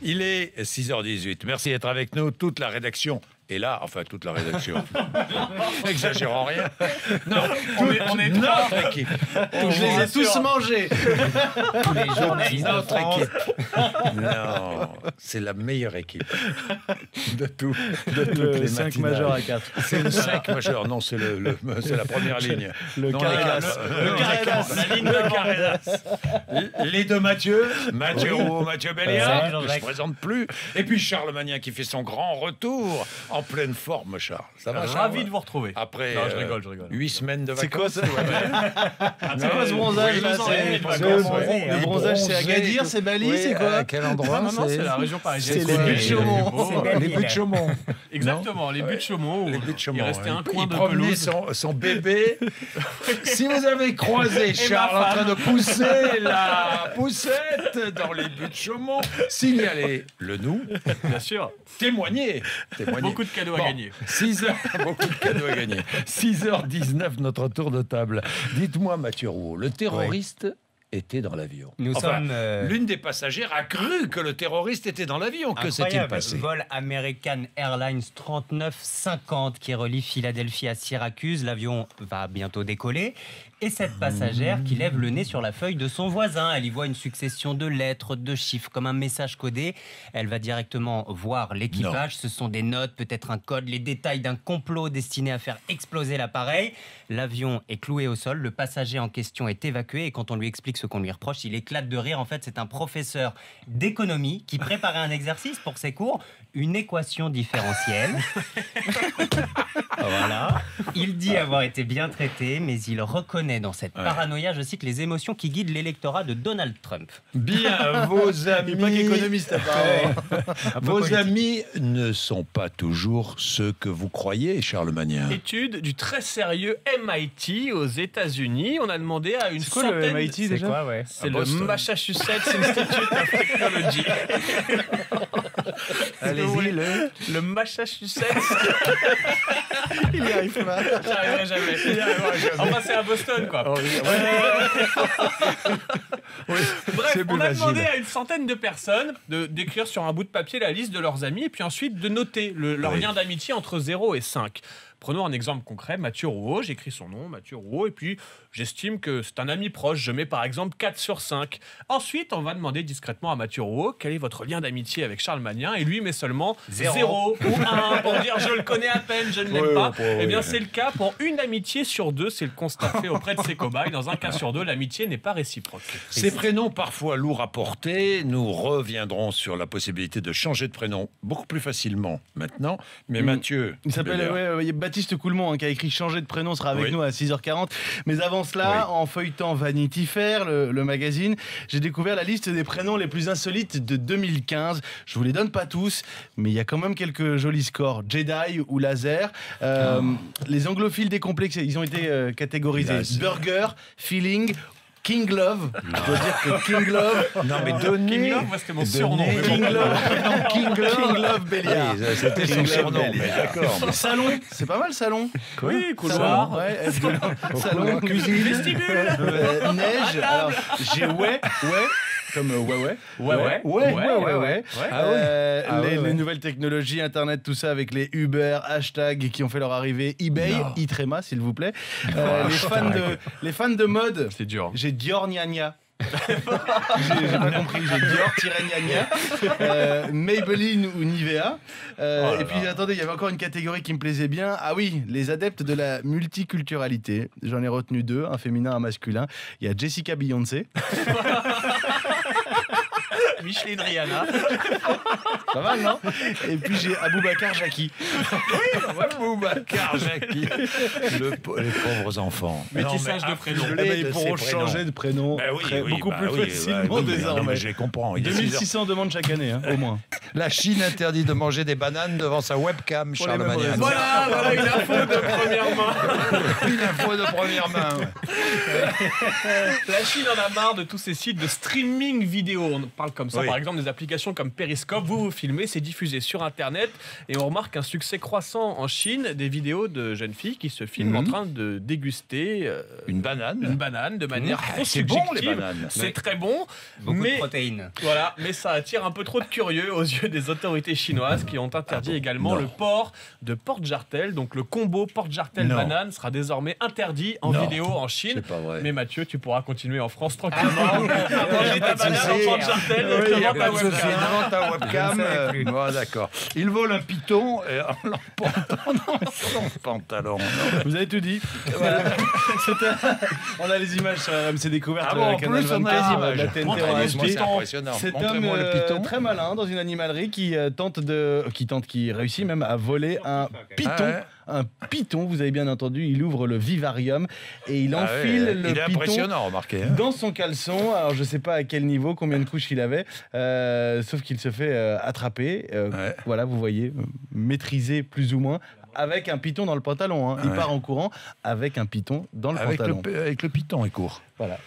Il est 6h18. Merci d'être avec nous. Toute la rédaction est là. Enfin, toute la rédaction. N'exagérons rien. Non, on est notre équipe. Je les ai tous mangés. Tous les journalistes de Notre France. équipe. Non, c'est la meilleure équipe de toutes les 5 matinales. majeur à 4. C'est le 5 majeur. Non, c'est c'est la première ligne. Le Non, Carreras. le Carreras. La ligne de Carreras. Les deux Mathieu. Mathieu Rouault, Mathieu Béliard, Salut, que je Jean-Jacques. ne présente plus. Et puis Charles Magnin qui fait son grand retour en pleine forme, Charles. Ça va, Charles? Ravi de vous retrouver. Après Non, je rigole. 8 semaines de vacances. C'est quoi ça? Ouais. C'est quoi ce bronzage là? vous en avez, les vacances, Le bronzage, c'est Agadir, c'est Bali, Oui, c'est quoi? à quel endroit? Non, c'est la région parisienne. C'est les buts de Chaumont. Les buts de Chaumont. Exactement, les buts de Chaumont. Les buts de Chaumont. Il restait un coin Il de promenait pelouse. son bébé. Si vous avez croisé Charles en train de pousser la poussette dans les buts de Chaumont, signalez-le nous. Bien sûr. Témoignez. Beaucoup de cadeaux à gagner. 6h, beaucoup de cadeaux à gagner. 6h19, notre tour de table. Dites-moi, Mathieu Rouault, le terroriste était dans l'avion. Nous sommes L'une des passagères a cru que le terroriste était dans l'avion. Que s'est-il incroyable. passé? Vol American Airlines 3950 qui relie Philadelphie à Syracuse. L'avion va bientôt décoller. Et cette passagère qui lève le nez sur la feuille de son voisin. Elle y voit une succession de lettres, de chiffres, comme un message codé. Elle va directement voir l'équipage. Ce sont des notes, peut-être un code, les détails d'un complot destiné à faire exploser l'appareil. L'avion est cloué au sol. Le passager en question est évacué. Et quand on lui explique ce qu'on lui reproche, il éclate de rire. En fait, c'est un professeur d'économie qui préparait un exercice pour ses cours, une équation différentielle. Voilà. Il dit avoir été bien traité, mais il reconnaît dans cette paranoïa, je cite, les émotions qui guident l'électorat de Donald Trump. Bien, vos amis... Il n'est pas qu'économiste, apparemment. Vos amis ne sont pas toujours ceux que vous croyez, Charles Magnin. Étude du très sérieux MIT aux États-Unis. On a demandé à une C'est quoi le centaine... MIT C'est déjà? quoi, ouais? C'est le Boston. Massachusetts Institute of Technology. Allez-y, Le Massachusetts. il n'y arrive pas. J'arriverai jamais. Enfin, c'est à Boston, quoi. Bref, c'est plus on a facile. demandé à une centaine de personnes d'écrire sur un bout de papier la liste de leurs amis et puis ensuite de noter leur lien d'amitié entre 0 et 5. Prenons un exemple concret, Mathieu Rouault, j'écris son nom, Mathieu Rouault, et puis j'estime que c'est un ami proche, je mets par exemple 4 sur 5. Ensuite, on va demander discrètement à Mathieu Rouault quel est votre lien d'amitié avec Charles Magnin, et lui met seulement 0 ou 1 pour dire je le connais à peine, je ne l'aime pas. Eh bien, c'est le cas pour une amitié sur 2, c'est le constat fait auprès de ses cobayes. Dans un cas sur 2, l'amitié n'est pas réciproque. Ces prénoms parfois lourds à porter, nous reviendrons sur la possibilité de changer de prénom beaucoup plus facilement maintenant. Mais Mathieu... Il s'appelle Baptiste Coulmont, qui a écrit Changer de prénom, sera avec nous à 6h40. Mais avant cela, en feuilletant Vanity Fair, le magazine, j'ai découvert la liste des prénoms les plus insolites de 2015. Je vous les donne pas tous, mais il y a quand même quelques jolis scores. Jedi ou Laser. Les anglophiles décomplexés, ils ont été catégorisés. Laser. Burger, Feeling, King Love. Je dois dire que King Love... Non, mais donnez... King Love, moi, c'était mon surnom. King Love Béliard. Oui, c'était son King Love surnom, mais Béliard. d'accord. Salon, c'est pas mal, salon. Oui, couloir. Salon, ouais, salon, cuisine, Vestibule. neige. Alors, j'ai comme ouais. Les nouvelles technologies, Internet, tout ça avec les Uber, hashtag qui ont fait leur arrivée, eBay, Itrema, s'il vous plaît. Les fans de mode, C'est dur. j'ai Dior Gna Gna. J'ai pas compris, j'ai Dior Gna Gna, Maybelline ou Nivea. Et puis attendez, il y avait encore une catégorie qui me plaisait bien. Ah oui, les adeptes de la multiculturalité. J'en ai retenu 2, un féminin, un masculin. Il y a Jessica Beyoncé. Micheline Rihanna. Pas mal, non? Et puis j'ai Aboubacar Jackie. Boubacar Jackie. Les pauvres enfants. Métissage de prénoms. Eh ben, ils pourront changer de prénom beaucoup plus facilement désormais. Je comprends. Il est 2600 demandes chaque année, au moins. La Chine interdit de manger des bananes devant sa webcam, Charles les mêmes Magnin. raisons. Voilà une info de première main. Une info de première main. La Chine en a marre de tous ces sites de streaming vidéo. On parle comme ça, Oui. par exemple, des applications comme Periscope, vous filmez, c'est diffusé sur Internet et on remarque un succès croissant en Chine des vidéos de jeunes filles qui se filment en train de déguster Une banane. une banane de manière trop C'est bon, subjective. les bananes. C'est très bon, Beaucoup de mais protéines. voilà, mais ça attire un peu trop de curieux aux yeux des autorités chinoises qui ont interdit également Non. le port de porte-jartel. Donc le combo porte-jartel-banane sera désormais interdit en Non. vidéo en Chine. C'est pas vrai. Mais Mathieu, tu pourras continuer en France tranquillement à manger ta banane en souci. porte-jartel Oui, il n'y a devant ta pas de souci. webcam. Devant ta webcam. Je ne savais plus. Bon, d'accord. Il vole un python en l'emportant dans son pantalon. Vous avez tout dit. Voilà. On a les images sur RMC Découverte. Ah bon, en Canal plus, on a 24, les images. la TNT en Montrez-moi, HD. c'est impressionnant. Cet homme Montrez-moi le python. très malin dans une animalerie qui réussit même à voler un python. Ah ouais. Un python, vous avez bien entendu, il ouvre le vivarium et il Ah enfile ouais, le il est python impressionnant, remarquez. Hein. dans son caleçon. Alors je sais pas à quel niveau, combien de couches il avait, sauf qu'il se fait attraper. Ouais. Voilà, vous voyez, maîtrisé plus ou moins. Avec un python dans le pantalon. Hein. Il Ouais. part en courant avec un python dans le pantalon. Avec le python, il court. Voilà.